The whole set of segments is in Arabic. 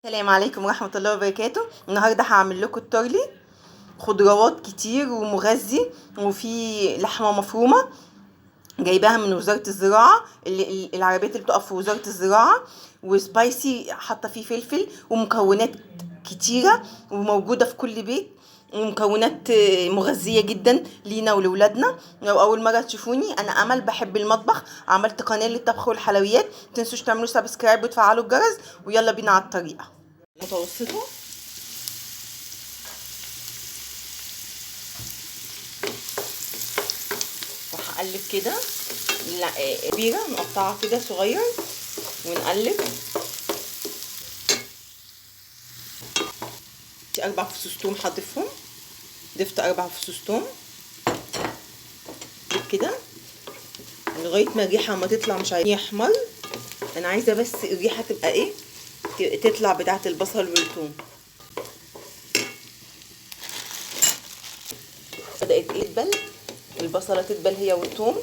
السلام عليكم ورحمة الله وبركاته. النهاردة هعمل لكم التورلي، خضروات كتير ومغذي، وفي لحمة مفرومة جايباها من وزارة الزراعة، العربيات اللي بتقف في وزارة الزراعة، وسبايسي حاطة فيه فلفل ومكونات كتيرة وموجودة في كل بيت، ومكونات مغذية جدا لينا ولولادنا. لو أول مرة تشوفوني، أنا أمل بحب المطبخ، عملت قناة للطبخ والحلويات، متنسوش تعملوا سبسكرايب وتفعلوا الجرس، ويلا بينا على الطريقة. متوسطة وهقلب كده كبيرة نقطعها كده صغير ونقلب. 4 فصوص توم هضيفهم، ضفت 4 فصوص توم كده لغايه ما الريحه ما تطلع، مش عايزه يحمر، انا عايزه بس الريحه تبقى ايه، تطلع بتاعه البصل والثوم. بدات تدبل البصله، تدبل هي والثوم.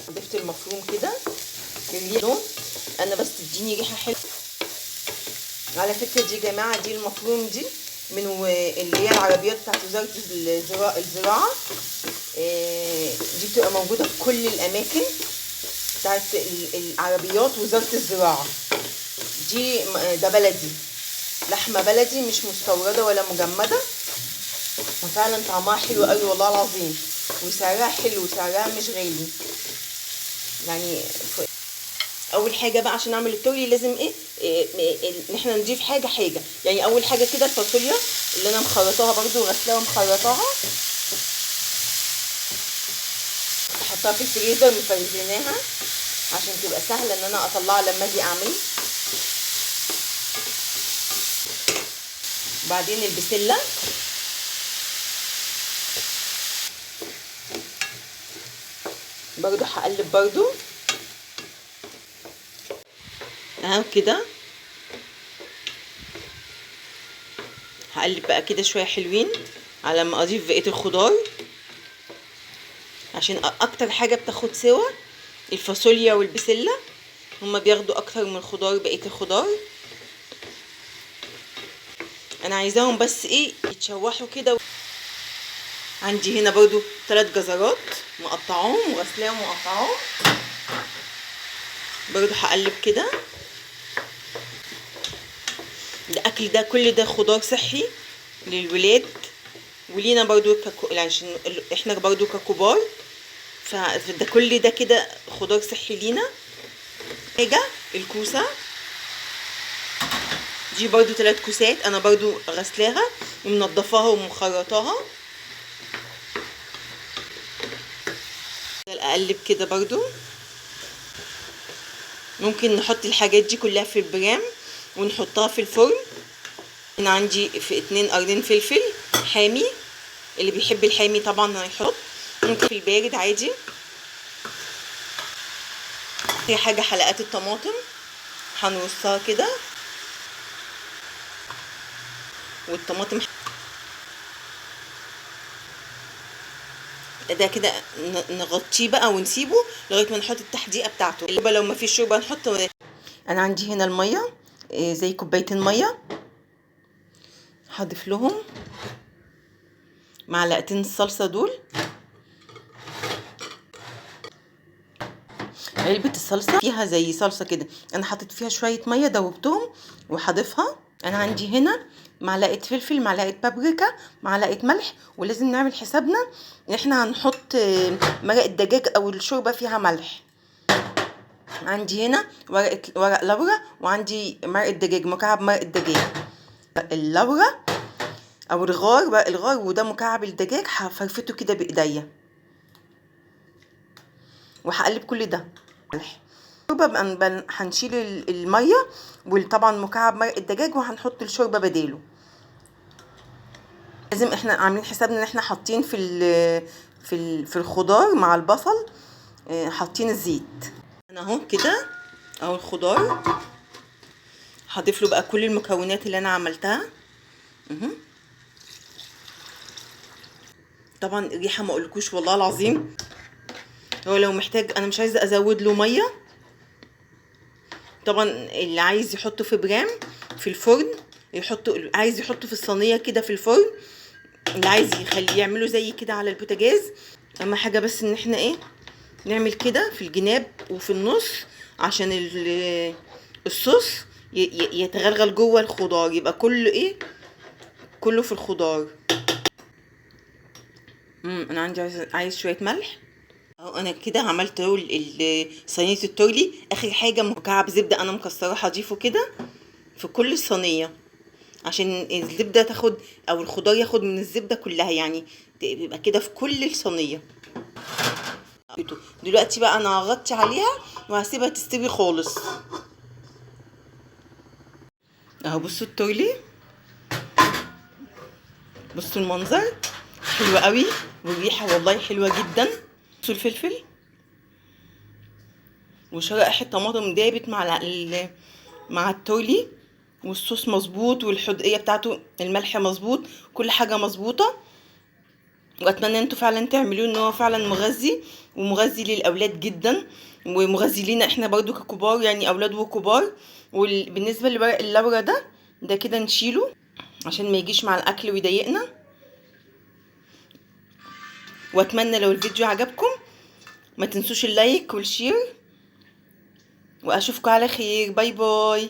ضفت المفروم كده اللون، انا بس تديني ريحه حلوه. على فكره دي يا جماعه، دي المفروم دي من اللي هي العربيات بتاعت وزاره الزراعه، دي بتبقى موجوده في كل الاماكن بتاعت العربيات وزاره الزراعه. دي ده بلدي، لحمه بلدي مش مستورده ولا مجمده، وفعلا طعمها حلو قوي والله العظيم، وسعرها حلو، سعرها مش غالي. يعني اول حاجه بقى عشان اعمل التورلي لازم ان احنا نضيف حاجه. يعني اول حاجه كده الفاصوليا اللي انا مخرطاها برده، غسلاها ومخرطاها، احطها في الفريزر مفرزيناها عشان تبقى سهله ان انا اطلعها لما اجي اعمل. بعدين البسله، برضو هقلب برضو اهو كده، هقلب بقى كده شويه حلوين على ما اضيف بقيه الخضار، عشان اكتر حاجه بتاخد سوا الفاصوليا والبسله، هما بياخدوا اكتر من الخضار، بقيه الخضار انا عايزاهم بس ايه يتشوحوا كده. عندي هنا برضو 3 جزرات مقطعاهم وغسلاهم ومقطعاهم، برضو هقلب كده. الاكل ده كل ده خضار صحي للولاد ولينا برضو عشان احنا برضو ككبار، فده كل ده كده خضار صحي لينا. حاجه الكوسه دي برضو 3 كوسات، انا برضو غسلاها ومنضفاها ومخرطاها. اقلب كده برضو، ممكن نحط الحاجات دي كلها في البرام ونحطها في الفرن. هنا عندي في 2 قرن فلفل حامي، اللي بيحب الحامي طبعا هيحط، ممكن في البارد عادي. هي حاجه حلقات الطماطم هنرصها كده، والطماطم ده كده نغطيه بقى ونسيبه لغايه ما نحط التحديقه بتاعته. لو ما فيش شوربه نحط. انا عندي هنا الميه زي كوبايتين ميه، هضيف لهم معلقتين الصلصه دول. علبه الصلصه فيها زي صلصه كده، انا حطيت فيها شويه ميه دوبتهم وهضيفها. انا عندي هنا معلقه فلفل، معلقه بابريكا، معلقه ملح، ولازم نعمل حسابنا ان احنا هنحط مرق الدجاج او الشوربه فيها ملح. عندي هنا ورق لورا، وعندي مرق الدجاج، مكعب مرق الدجاج اللورا او الغار، وده مكعب الدجاج، هفرفته كده بايديا وهقلب كل ده ملح. بقى هنشيل الميه وطبعا مكعب مرق الدجاج، وهنحط الشوربه بداله. لازم احنا عاملين حسابنا ان احنا حاطين في الخضار مع البصل، حاطين الزيت. انا اهو كده اهو الخضار، هضيف له بقى كل المكونات اللي انا عملتها. طبعا الريحه ما اقولكوش والله العظيم. هو لو محتاج، انا مش عايزه ازود له ميه. طبعا اللي عايز يحطه في برام في الفرن يحطه، عايز يحطه في الصينيه كده في الفرن، اللي عايز يخليه يعمله زي كده على البوتاجاز. اهم حاجه بس ان احنا ايه، نعمل كده في الجناب وفي النص عشان الصوص يتغلغل جوه الخضار، يبقى كله ايه، كله في الخضار. انا عندي عايز شويه ملح اهو. انا كده عملت اهو صينيه التورلي. اخر حاجه مكعب زبده انا مكسره هضيفه كده في كل صينيه عشان الزبده تاخد، او الخضار ياخد من الزبده كلها، يعني يبقى كده في كل الصينيه. دلوقتي بقى انا هغطي عليها وهسيبها تستوي خالص. اهو بصوا التورلي، بصوا المنظر حلو قوي، والريحه والله حلوه جدا. بصوا الفلفل وشرائح الطماطم دابت مع التورلي، والصوص مظبوط، والحدقيه بتاعته الملح مظبوط، كل حاجه مظبوطه. واتمنى انتوا فعلا تعملوه، ان هو فعلا مغذي، ومغذي للاولاد جدا، ومغذي لينا احنا برضو ككبار، يعني اولاد وكبار. وبالنسبه لورق اللورا ده كده نشيله عشان ما يجيش مع الاكل ويضايقنا. واتمنى لو الفيديو عجبكم ما تنسوش اللايك والشير، واشوفكم على خير. باي باي.